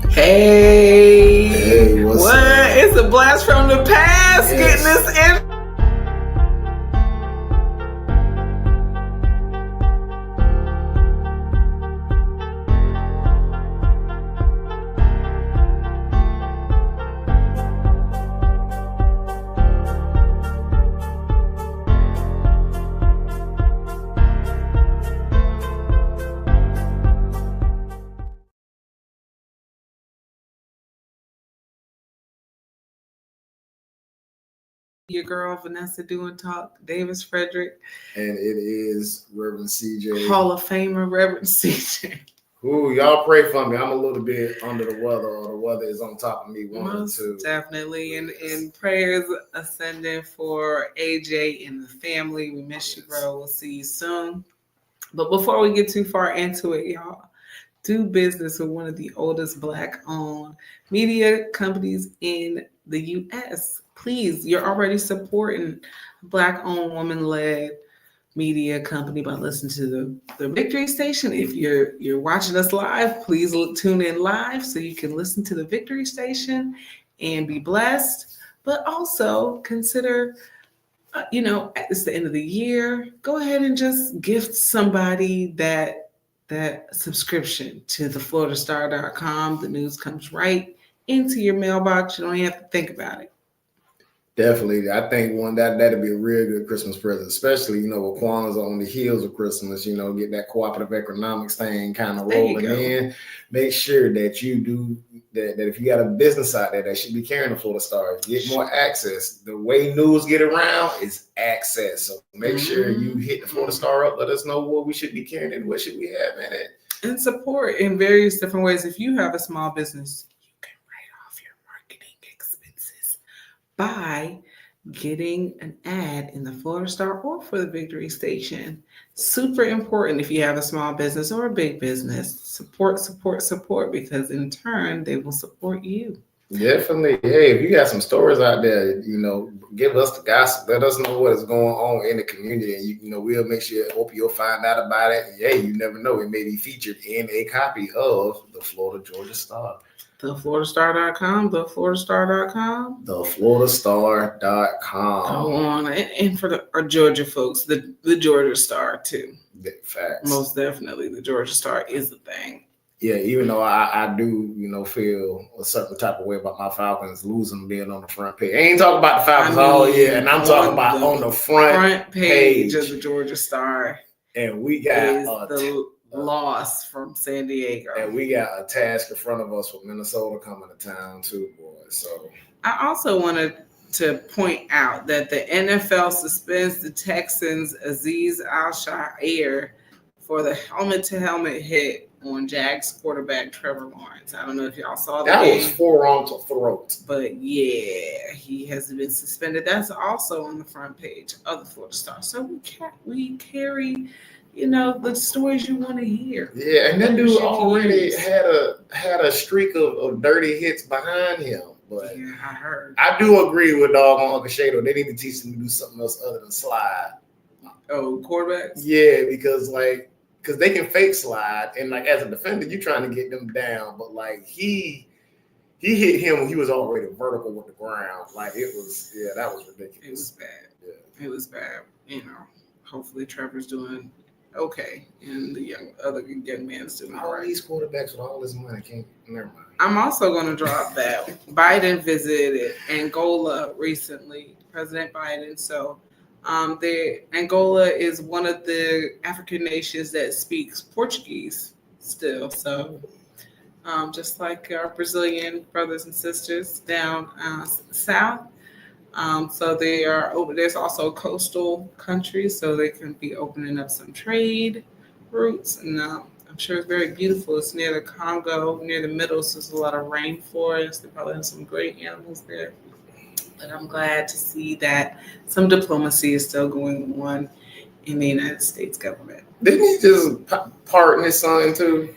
Hey, what's what? up? It's a blast from the past. Yes. Getting this in. Your girl Vanessa doing talk, Davis-Frederick, And it is Reverend CJ. Hall of Famer Reverend CJ. Ooh, y'all pray for me. I'm a little bit under the weather, or the weather is on top of me. Most two. definitely, and prayers ascending for AJ and the family. We miss you, bro. We'll see you soon. But before we get too far into it, y'all, do business with one of the oldest Black-owned media companies in the U.S. Please, you're already supporting Black-owned, woman-led media company by listening to the Victory Station. If you're watching us live, please tune in live so you can listen to the Victory Station and be blessed. But also consider, it's the end of the year. Go ahead and just gift somebody that subscription to thefloridastar.com. The news comes right into your mailbox. You don't even have to think about it. Definitely. I think that'd be a real good Christmas present, especially, with Kwanzaa on the heels of Christmas, get that cooperative economics thing kind of rolling in. Make sure that you do that if you got a business out there that should be carrying the Florida Star, get more access. The way news get around is access. So make sure you hit the Florida Star up, let us know what we should be carrying and what should we have in it. And support in various different ways. If you have a small business, by getting an ad in the Florida Star or for the Victory Station. Super important if you have a small business or a big business. Support, because in turn, they will support you. Definitely. Hey, if you got some stories out there, give us the gossip. Let us know what is going on in the community. And, we'll make sure, hope you'll find out about it. And, hey, you never know. It may be featured in a copy of the Florida Georgia Star. TheFloridaStar.com, TheFloridaStar.com. TheFloridaStar.com. Go on. And for our Georgia folks, the Georgia Star, too. Facts. Most definitely, the Georgia Star is the thing. Yeah, even though I do, feel a certain type of way about my Falcons losing being on the front page. I ain't talking about the Falcons and I'm talking about on the front page of the Georgia Star. And we got loss from San Diego. And we got a task in front of us with Minnesota coming to town too, boys. So I also wanted to point out that the NFL suspends the Texans' Azeez Al-Shaair for the helmet-to-helmet hit on Jags quarterback Trevor Lawrence. I don't know if y'all saw that. That was forearm to throat. But yeah, he has been suspended. That's also on the front page of the Florida Star. So we carry the stories you want to hear. Yeah, and that dude already had a streak of dirty hits behind him. But yeah, I heard. I do agree with dog on Uncle Shado. They need to teach them to do something else other than slide. Oh, quarterbacks? Yeah, because they can fake slide, and as a defender, you're trying to get them down. But he hit him when he was already vertical with the ground. That was ridiculous. It was bad. Yeah. It was bad. Hopefully Trevor's doing okay, and the young man's doing all right. These quarterbacks with all this money never mind. I'm also going to drop that Biden visited Angola recently, President Biden. So, Angola is one of the African nations that speaks Portuguese still. So, just like our Brazilian brothers and sisters down south. So they are over. There's also coastal countries, so they can be opening up some trade routes, and I'm sure it's very beautiful. It's near the Congo, near the middle, so there's a lot of rainforest. They probably have some great animals there. But I'm glad to see that some diplomacy is still going on in the United States government. Didn't he just pardon his son too?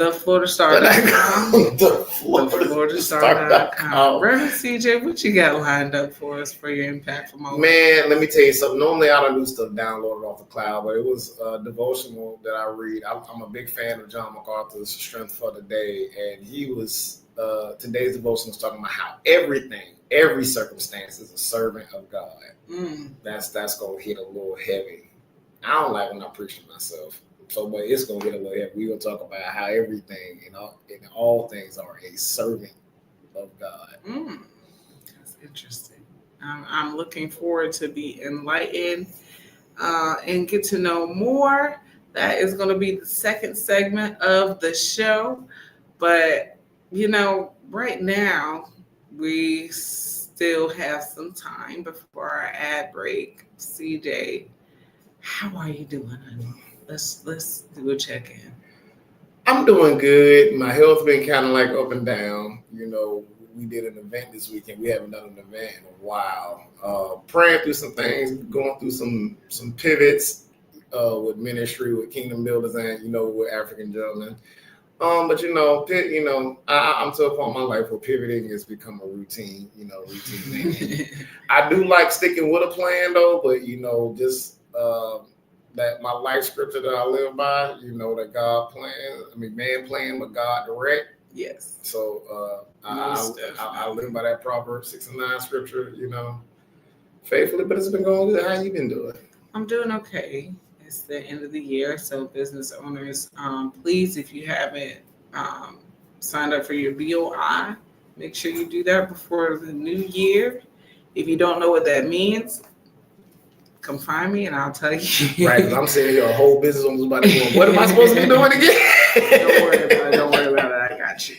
TheFloridaStar.com. TheFloridaStar.com. Reverend CJ, what you got lined up for us for your impactful moment? Man, let me tell you something. Normally, I don't do stuff downloaded off the cloud, but it was a devotional that I read. I'm a big fan of John MacArthur's Strength for the Day, and he was today's devotion was talking about how every circumstance is a servant of God. That's gonna hit a little heavy. I don't like when I preach to myself. So, but it's gonna get a little heavy. We're gonna talk about how everything and all things are a servant of God. That's interesting. I'm looking forward to be enlightened and get to know more. That is going to be the second segment of the show. But right now we still have some time before our ad break. CJ, how are you doing, honey? Let's do a check-in. I'm doing good. My health's been kind of like up and down. We did an event this weekend. We haven't done an event in a while. Praying through some things, going through some pivots with ministry, with Kingdom Builders, and with African gentlemen. But I'm to a point in my life where pivoting has become a routine. Routine. I do like sticking with a plan though, but just. That my life scripture that I live by, that God plans. Man plan, but God direct. Yes. So I live by that Proverbs 6:9 scripture, faithfully. But it's been going good. How you been doing? I'm doing okay. It's the end of the year, so business owners, please, if you haven't signed up for your BOI, make sure you do that before the new year. If you don't know what that means, come find me and I'll tell you. Right, because I'm sitting here, a whole business owner's about to go, what am I supposed to be doing again? Don't worry about it. I got you.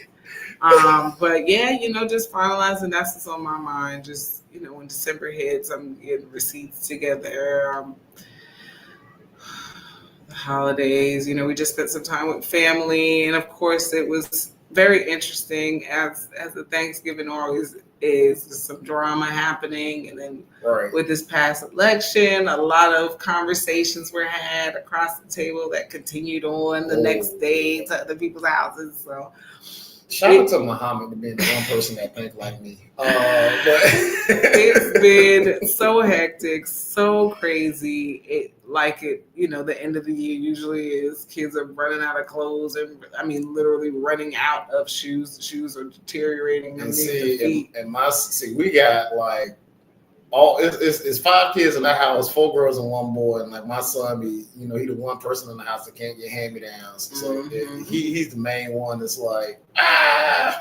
But yeah, just finalizing. That's what's on my mind. Just, when December hits, I'm getting receipts together. The holidays, we just spent some time with family. And of course, it was very interesting as the Thanksgiving always is. There's some drama happening. And then with this past election, a lot of conversations were had across the table that continued on the next day to other people's houses. So shout out to Muhammad for being the one person that think like me. But it's been so hectic, so crazy. The end of the year usually is. Kids are running out of clothes, and literally running out of shoes. The shoes are deteriorating underneath the feet. We got like it's 5 kids in the house, 4 girls and 1 boy, and like my son he the one person in the house that can't get hand-me-downs. So he's the main one that's like,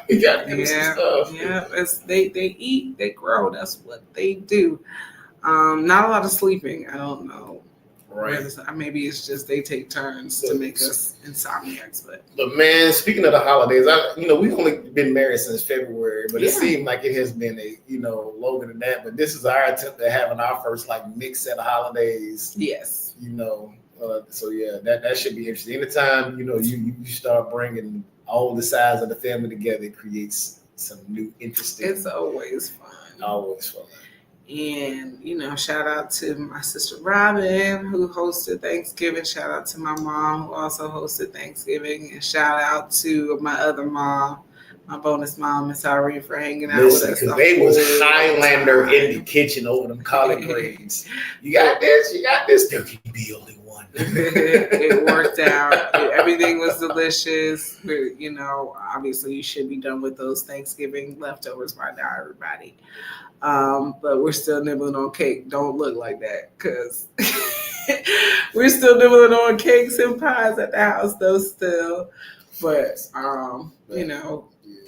we gotta give him some stuff. Yeah, they eat, they grow. That's what they do. Not a lot of sleeping. I don't know. Right. Maybe it's just they take turns to make us insomniacs. But man, speaking of the holidays, we've only been married since February, but it seemed like it has been longer than that. But this is our attempt at having our first mixed set of holidays. Yes. So yeah, that should be interesting. Anytime you start bringing all the sides of the family together, it creates some new interesting. It's always fun. Always fun. And, shout out to my sister Robin, who hosted Thanksgiving. Shout out to my mom, who also hosted Thanksgiving. And shout out to my other mom, my bonus mom, Miss Irene, for hanging out with us. Because they was Highlander in the kitchen over them collard greens. You got this. There can be only one. It worked out. Everything was delicious. Obviously you should be done with those Thanksgiving leftovers by now, everybody. But we're still nibbling on cake. Don't look like that, because we're still nibbling on cakes and pies at the house, though, still. But,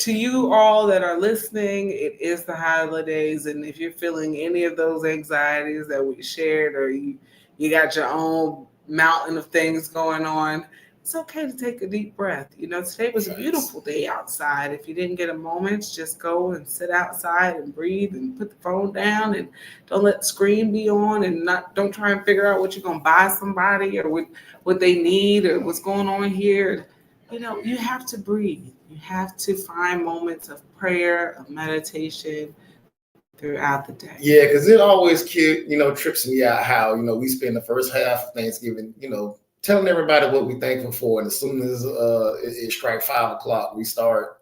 to you all that are listening, it is the holidays. And if you're feeling any of those anxieties that we shared, or you got your own mountain of things going on, it's okay to take a deep breath. Today was a beautiful day outside. If you didn't get a moment, just go and sit outside and breathe and put the phone down, and don't let the screen be on, and don't try and figure out what you're going to buy somebody or what they need or what's going on here. You have to breathe. You have to find moments of prayer, of meditation throughout the day. Yeah, because it always trips me out how, we spend the first half of Thanksgiving, telling everybody what we thankful for. And as soon as it strikes 5 o'clock, we start,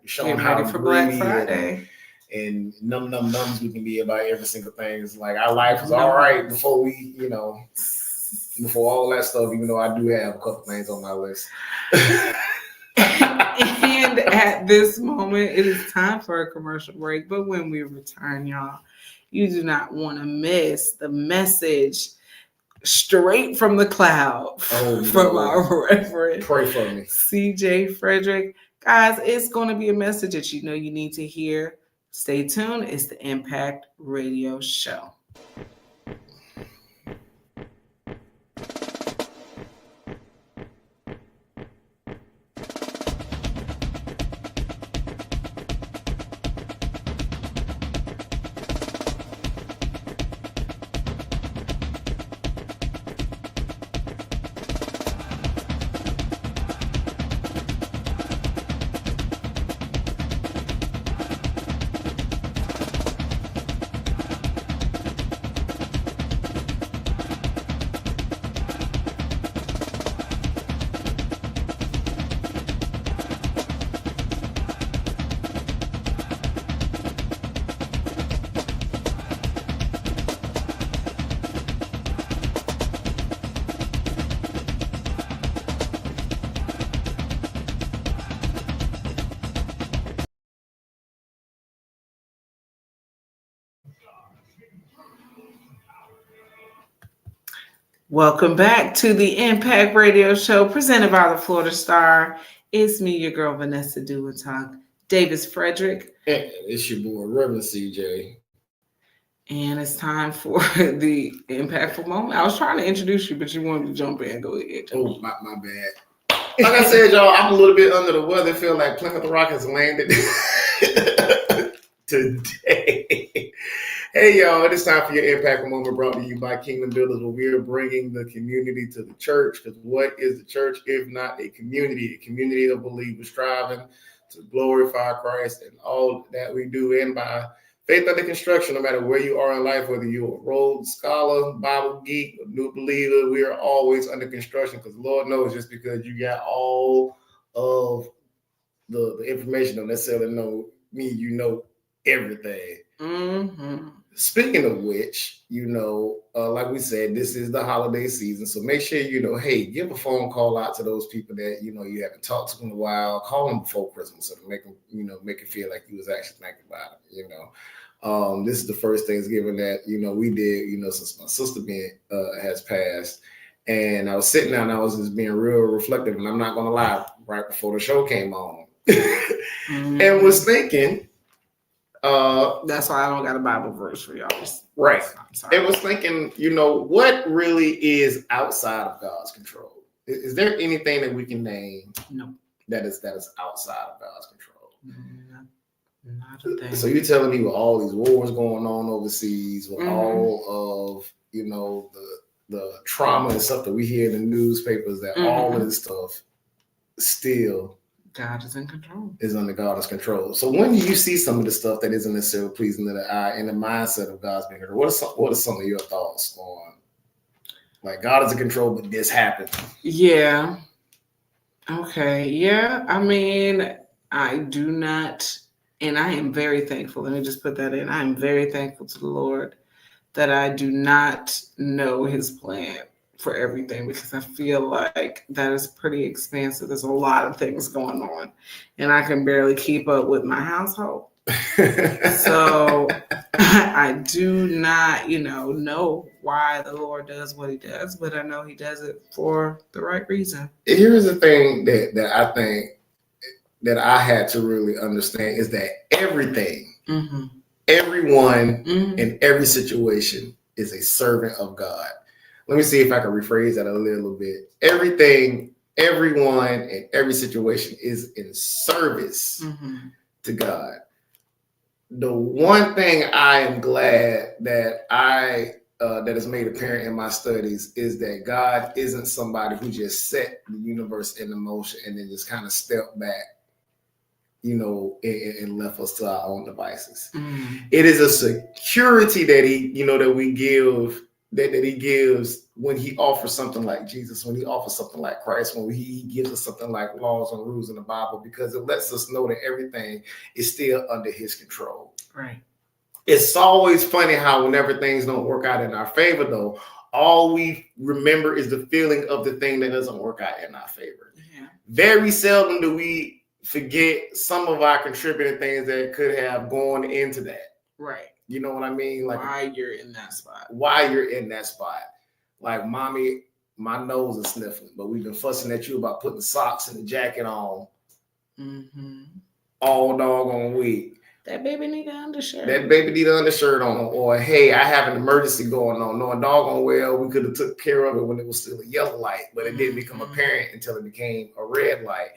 showing how for Black Friday and nums we can be about every single thing. It's like our life was all right before we, before all that stuff, even though I do have a couple things on my list. And at this moment, it is time for a commercial break. But when we return, y'all, you do not want to miss the message straight from the cloud from our Reverend. Pray for me. Geechee. Guys, it's going to be a message that you need to hear. Stay tuned. It's the Impact Radio Show. Welcome back to the Impact Radio Show presented by the Florida Star. It's me, your girl, Vanessa Duatalk, Davis-Frederick. It's your boy, Reverend CJ. And it's time for the impactful moment. I was trying to introduce you, but you wanted to jump in. Go ahead. Oh, my bad. Like I said, y'all, I'm a little bit under the weather. I feel like Plymouth Rock has landed today. Hey, y'all, it is time for your Impact Moment brought to you by Kingdom Builders, where we are bringing the community to the church. Because what is the church if not a community of believers striving to glorify Christ and all that we do, and by faith under construction, no matter where you are in life, whether you're a Rhodes Scholar, Bible geek, a new believer, we are always under construction, because Lord knows just because you got all of the information don't necessarily mean you know everything. Mm-hmm. Speaking of which, like we said, this is the holiday season. So make sure, hey, give a phone call out to those people that, you haven't talked to in a while. Call them before Christmas and make them, make it feel like you was actually thinking about it, This is the first Thanksgiving that, we did, since my sister has passed. And I was sitting down and I was just being real reflective. And I'm not going to lie, right before the show came on. Mm-hmm. And was thinking, that's why I don't got a Bible verse for y'all. Right. It was thinking, what really is outside of God's control? Is there anything that we can name? No. That is outside of God's control? Not a thing. So you're telling me with all these wars going on overseas, with all of, the trauma and stuff that we hear in the newspapers, that all of this stuff still God is in control. Is under God's control. So when do you see some of the stuff that isn't necessarily pleasing to the eye and the mindset of God's being control? What are some of your thoughts on, like, God is in control, but this happened? Yeah. Okay. Yeah. I mean, I do not, and I am very thankful. Let me just put that in. I am very thankful to the Lord that I do not know his plan for everything, because I feel like that is pretty expansive. There's a lot of things going on and I can barely keep up with my household. So I do not, know why the Lord does what he does, but I know he does it for the right reason. Here's the thing that I think that I had to really understand is that everything, everyone in every situation is a servant of God. Let me see if I can rephrase that a little bit. Everything, everyone, and every situation is in service to God. The one thing I am glad that that is made apparent in my studies is that God isn't somebody who just set the universe in motion and then just kind of stepped back, and left us to our own devices. It is a security that that we give that he gives when he offers something like Jesus, when he offers something like Christ, when he gives us something like laws and rules in the Bible, because it lets us know that everything is still under his control. Right. It's always funny how whenever things don't work out in our favor, though, all we remember is the feeling of the thing that doesn't work out in our favor. Yeah. Very seldom do we forget some of our contributing things that could have gone into that. Right. You know what I mean? Like why you're in that spot. Why you're in that spot. Like, mommy, my nose is sniffling, but we've been fussing at you about putting socks and the jacket on all doggone week. That baby need an undershirt. That baby need an undershirt on. Or, hey, I have an emergency going on. Knowing doggone well we could have took care of it when it was still a yellow light, but it didn't become apparent until it became a red light.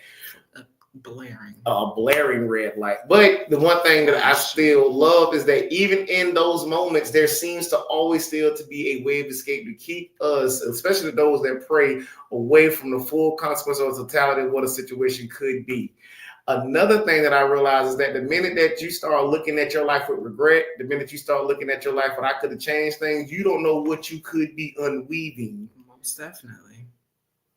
A blaring red light. But the one thing that I still love is that even in those moments, there seems to always still to be a way of escape to keep us, especially those that pray, away from the full consequence or totality of what a situation could be. Another thing that I realize is that the minute that you start looking at your life with regret, the minute you start looking at your life when I could have changed things, you don't know what you could be unweaving. Most definitely.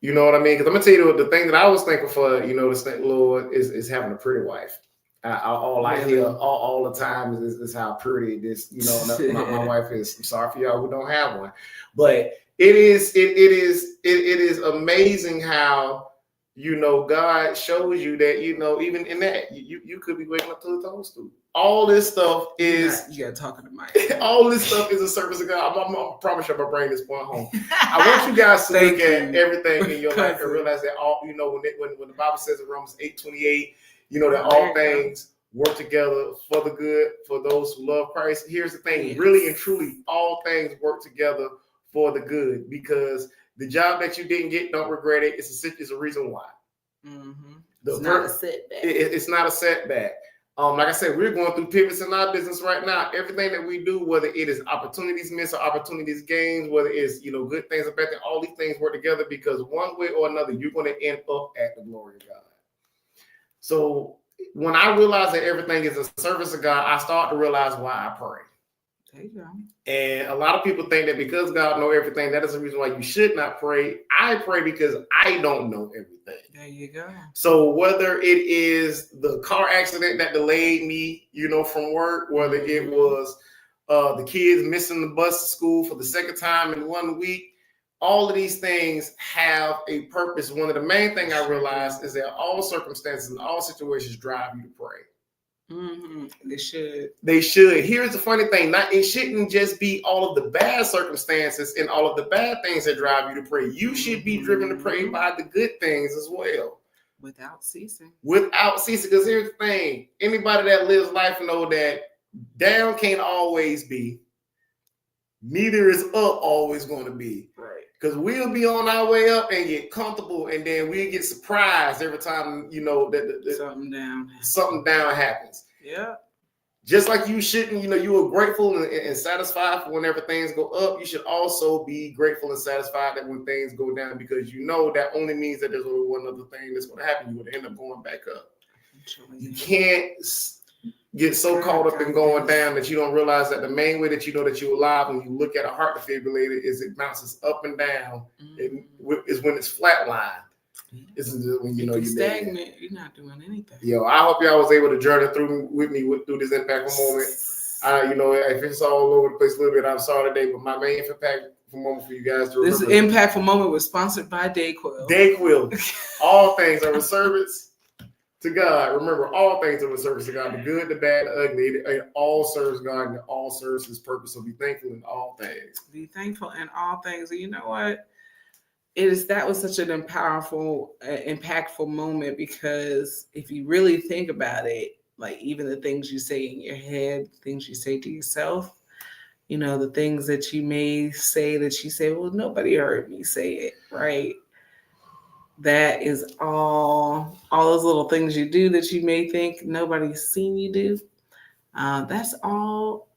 You know what I mean? Because I'm gonna tell you the thing that I was thankful for, you know, this thing, Lord, is having a pretty wife. All I hear all the time is how pretty this, you know, my wife is. I'm sorry for y'all who don't have one, but it is amazing how, you know, God shows you that, you know, even in that, you could be waking up to the toadstool. All this stuff is... You got talking to Mike. All this stuff is a service of God. I promise you I'm going to bring this point home. I want you guys to look at everything in your life and realize that all, you know, when the Bible says in Romans 8:28, you know, that all things work together for the good for those who love Christ. Here's the thing. Really and truly, all things work together for the good, because the job that you didn't get, don't regret it. It's a reason why. It's not a setback. It's not a setback. Like I said, we're going through pivots in our business right now. Everything that we do, whether it is opportunities missed or opportunities gained, whether it's, you know, good things or bad things, all these things work together, because one way or another, you're going to end up at the glory of God. So when I realize that everything is a service of God, I start to realize why I pray. There you go. And a lot of people think that because God knows everything, that is the reason why you should not pray. I pray because I don't know everything. There you go. So whether it is the car accident that delayed me, you know, from work, whether it was the kids missing the bus to school for the second time in 1 week, all of these things have a purpose. One of the main things I realized is that all circumstances and all situations drive you to pray. They should. They should. Here's the funny thing. It shouldn't just be all of the bad circumstances and all of the bad things that drive you to pray. You should be driven to pray by the good things as well. Without ceasing. Without ceasing. Because here's the thing. Anybody that lives life know that down can't always be. Neither is up always going to be. Right. Because we'll be on our way up and get comfortable, and then we'll get surprised every time, you know, that something down happens. Yeah. Just like you shouldn't, you know, you are grateful and satisfied for whenever things go up. You should also be grateful and satisfied that when things go down, because you know that only means that there's only one other thing that's going to happen. You're going to end up going back up. You can't get so caught up in going down that you don't realize that the main way that you know that you're alive when you look at a heart defibrillator is it bounces up and down. It is when it's flatlined. This is when you know you're stagnant. You're not doing anything. Yo, I hope y'all was able to journey through with me through this impactful moment. You know, if it's all over the place a little bit, I'm sorry today, but my main impactful moment for you guys to remember. This impactful moment was sponsored by Dayquil. Dayquil. All things are a service to God. Remember, all things are a service to God. The good, the bad, the ugly. It all serves God and it all serves His purpose. So be thankful in all things. Be thankful in all things. And you know what? That was such an impactful moment, because if you really think about it, like even the things you say in your head, things you say to yourself, you know, the things that you may say that you say, well, nobody heard me say it, right? That is all those little things you do that you may think nobody's seen you do. That's all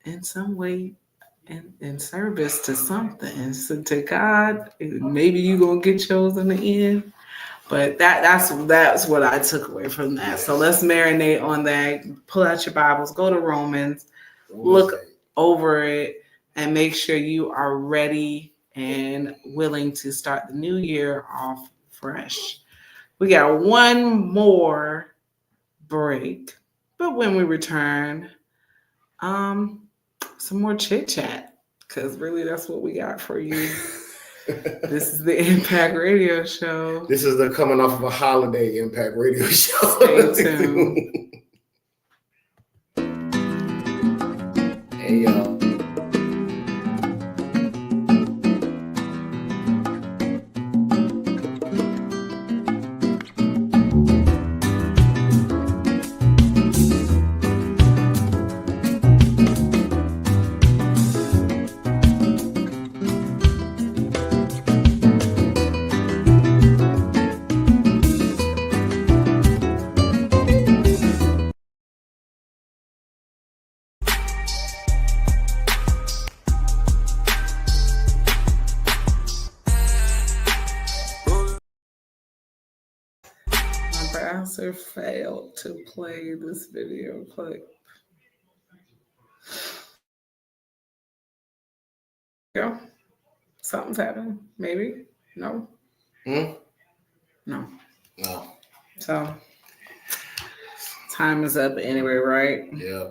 in some way in service to something. So to God, maybe you're going to get yours in the end. But that's what I took away from that. So let's marinate on that. Pull out your Bibles, go to Romans, look over it, and make sure you are ready and willing to start the new year off fresh. We got one more break, but when we return, um, some more chit chat because really that's what we got for you. This is the Impact Radio Show. This is the coming off of a holiday Impact Radio Show. Stay tuned. Hey, y'all. Browser failed to play this video clip. Go. Something's happening. Maybe. No. No. So time is up anyway, right? Yeah.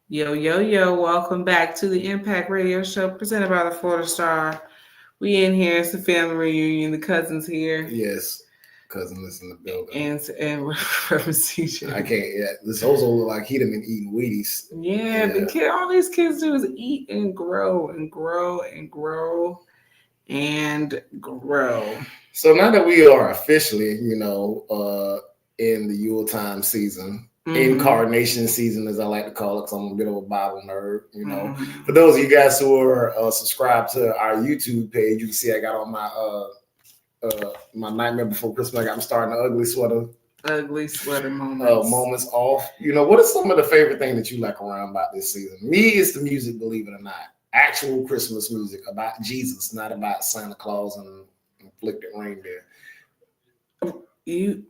Yo. Welcome back to the Impact Radio Show presented by the Florida Star. We in here. It's the family reunion. The cousins here. Yes. Cousin is in the building. And Reverend CJ. I can't. Yeah, this also look like he'd have been eating Wheaties. Yeah, the kid. All these kids do is eat and grow and grow and grow and grow. So now that we are officially, in the Yuletime season, incarnation season, as I like to call it, because I'm a bit of a Bible nerd. For those of you guys who are subscribed to our YouTube page, you can see I got on my Nightmare Before Christmas. I'm starting the ugly sweater moments off. What is some of the favorite thing that you like around about this season? Me, it's the music, believe it or not. Actual Christmas music about Jesus, not about Santa Claus and inflicted reindeer. You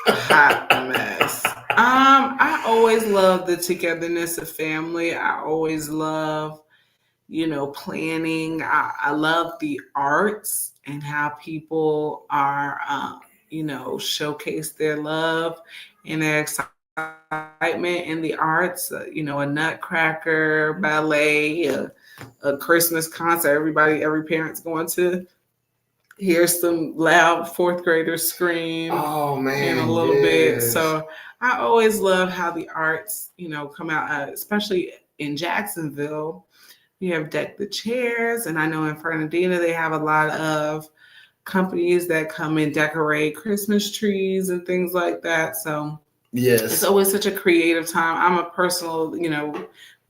hot mess. I always love the togetherness of family. I always love, planning. I love the arts and how people are, showcase their love and their excitement in the arts. A nutcracker, ballet, a Christmas concert. Every parent's going to hear some loud fourth graders scream. Oh man, in a little bit. So I always love how the arts, come out, especially in Jacksonville. We have Deck the Chairs, and I know in Fernandina they have a lot of companies that come and decorate Christmas trees and things like that. So yes, it's always such a creative time. I'm a personal, we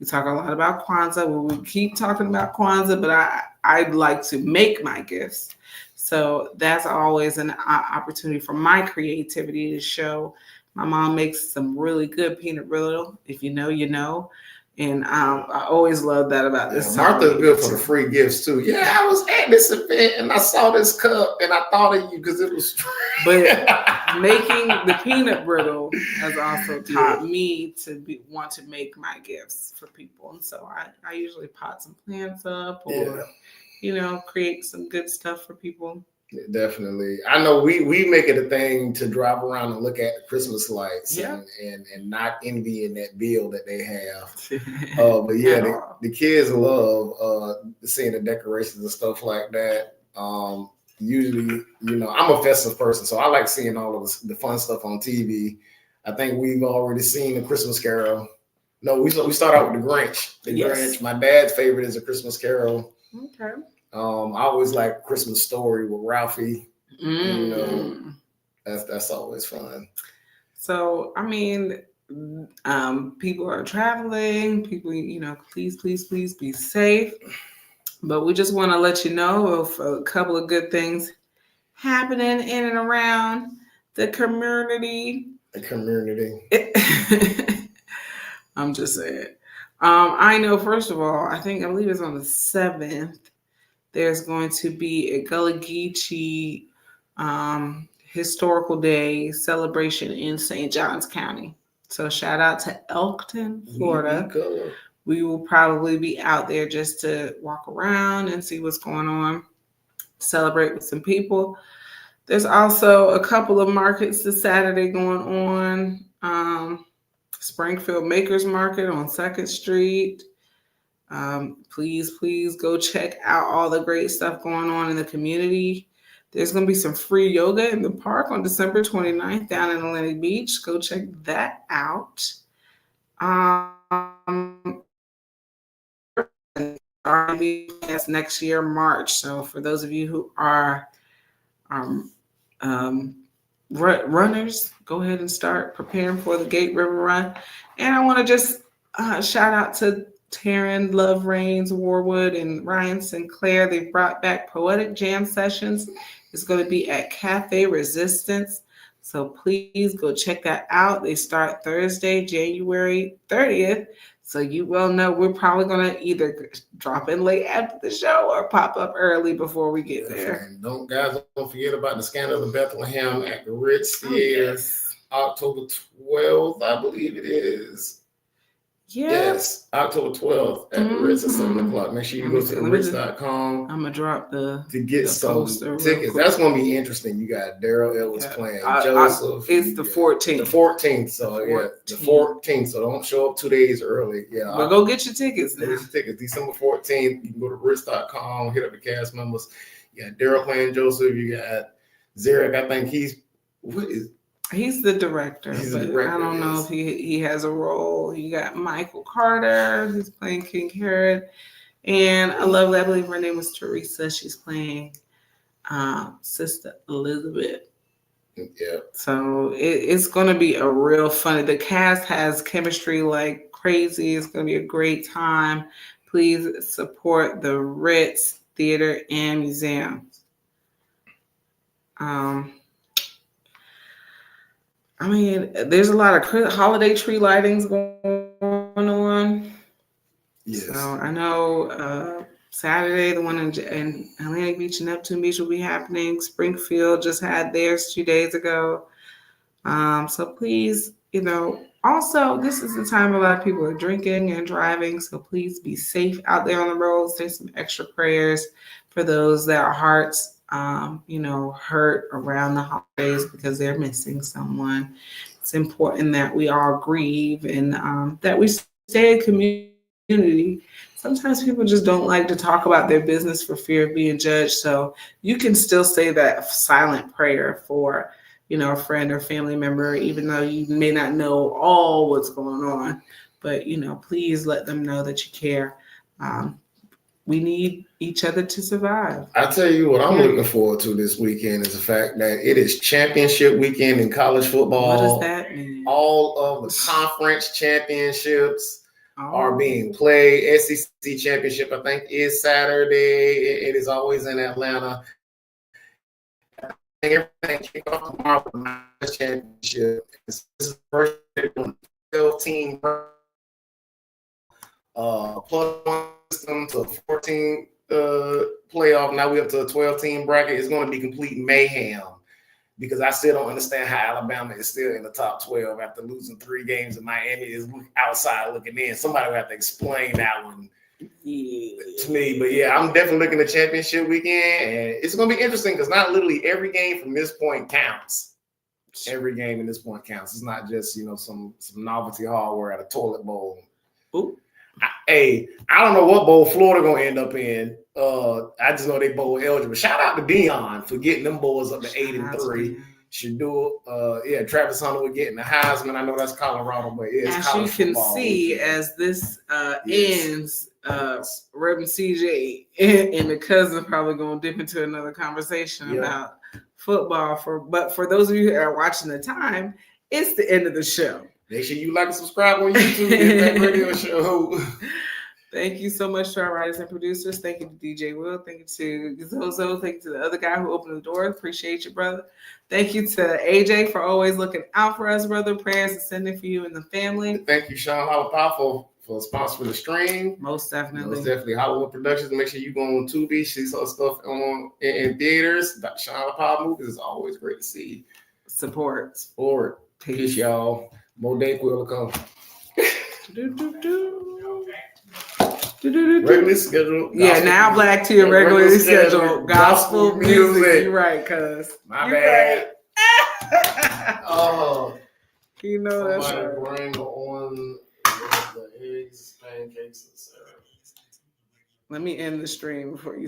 talk a lot about Kwanzaa. We keep talking about Kwanzaa, but I'd like to make my gifts. So that's always an opportunity for my creativity to show. My mom makes some really good peanut brittle. If you know, you know. And I always love that about this. Martha's good for the free gifts too. Yeah, I was at this event and I saw this cup and I thought of you because it was. But making the peanut brittle has also taught me to want to make my gifts for people. And so I usually pot some plants up or, create some good stuff for people. Definitely. I know we make it a thing to drive around and look at the Christmas lights and not envying that bill that they have. But yeah, the kids love seeing the decorations and stuff like that. Usually, I'm a festive person, so I like seeing all of the fun stuff on TV. I think we've already seen The Christmas Carol. No, we start out with The Grinch. Grinch. My dad's favorite is A Christmas Carol. Okay. I always like Christmas Story with Ralphie. That's always fun. So, people are traveling. People, please be safe. But we just want to let you know of a couple of good things happening in and around the community. I'm just saying. I know, first of all, I believe it's on the 7th. There's going to be a Gullah Geechee Historical Day celebration in St. Johns County. So shout out to Elkton, Florida. we will probably be out there just to walk around and see what's going on, celebrate with some people. There's also a couple of markets this Saturday going on. Springfield Makers Market on 2nd Street. Please go check out all the great stuff going on in the community. There's going to be some free yoga in the park on December 29th down in Atlantic Beach. Go check that out. That's next year, March. So for those of you who are runners, go ahead and start preparing for the Gate River Run. And I want to just shout out to Taryn Love Rains Warwood and Ryan Sinclair. They brought back Poetic Jam Sessions. It's going to be at Cafe Resistance. So please go check that out. They start Thursday, January 30th. So you will know we're probably going to either drop in late after the show or pop up early before we get there. And don't forget about the Scandal of Bethlehem at the Ritz Theater, October 12th, I believe it is. Yes, October 12th at the Ritz at 7 o'clock. Make sure you go to theritz.com. I'm going to drop to get some tickets. That's going to be interesting. You got Daryl Ellis playing, Joseph. It's the 14th. The 14th. So, the 14th. So, don't show up 2 days early. Yeah. But go get your tickets now. Get your tickets. December 14th. You can go to ritz.com, hit up the cast members. You got Daryl playing Joseph. You got Zarek. I think he's the director, but I don't know if he has a role. You got Michael Carter, who's playing King Herod. And I believe her name was Teresa. She's playing Sister Elizabeth. Yeah. So it's going to be a real funny. The cast has chemistry like crazy. It's going to be a great time. Please support the Ritz Theater and Museum. I mean, there's a lot of holiday tree lightings going on. Yes. So I know Saturday, the one in Atlantic Beach and Neptune Beach will be happening. Springfield just had theirs 2 days ago. So please, also this is the time a lot of people are drinking and driving. So please be safe out there on the road. Say some extra prayers for those that are hearts hurt around the holidays because they're missing someone. It's important that we all grieve and that we stay a community. Sometimes people just don't like to talk about their business for fear of being judged. So you can still say that silent prayer for, a friend or family member, even though you may not know all what's going on. But, please let them know that you care. We need each other to survive. I tell you what I'm looking forward to this weekend is the fact that it is championship weekend in college football. What does that mean? All of the conference championships are being played. SEC championship, I think, is Saturday. It is always in Atlanta. I think everything kicks off tomorrow for the championship. This is the first 12-team plus one system to 14 playoff. Now we're up to a 12-team bracket. It's going to be complete mayhem because I still don't understand how Alabama is still in the top 12 after losing 3 games and Miami is outside looking in. Somebody will have to explain that one to me. But yeah, I'm definitely looking at championship weekend, and it's going to be interesting because not literally every game from this point counts. Every game in this point counts. It's not just some novelty hardware at a toilet bowl. Ooh. I don't know what bowl Florida gonna end up in. I just know they bowl eligible. Shout out to Dion for getting them bowls up to 8-3. Shadul, Travis Hunter was getting the Heisman. I know that's Colorado, but as you can see, as this ends, Reverend CJ and the cousin probably gonna dip into another conversation about football. But for those of you who are watching the time, it's the end of the show. Make sure you like and subscribe on YouTube. Get that radio show. Thank you so much to our writers and producers. Thank you to DJ Will. Thank you to Zozo. Thank you to the other guy who opened the door. Appreciate you, brother. Thank you to AJ for always looking out for us, brother. Prayers and sending for you and the family. Thank you, Sean Halapapa, for sponsoring the stream. Most definitely. Hollywood Productions. Make sure you go on Tubi. See some stuff in theaters. Sean Halapapa movies is always great to see. Support. Peace, y'all. More day will come. Regularly scheduled. Yeah, now music. black to your regularly scheduled gospel music. You're right, cuz. My bad. Right. Oh, you know that's somebody right. bring on the eggs, pancakes, and syrup. Let me end the stream before you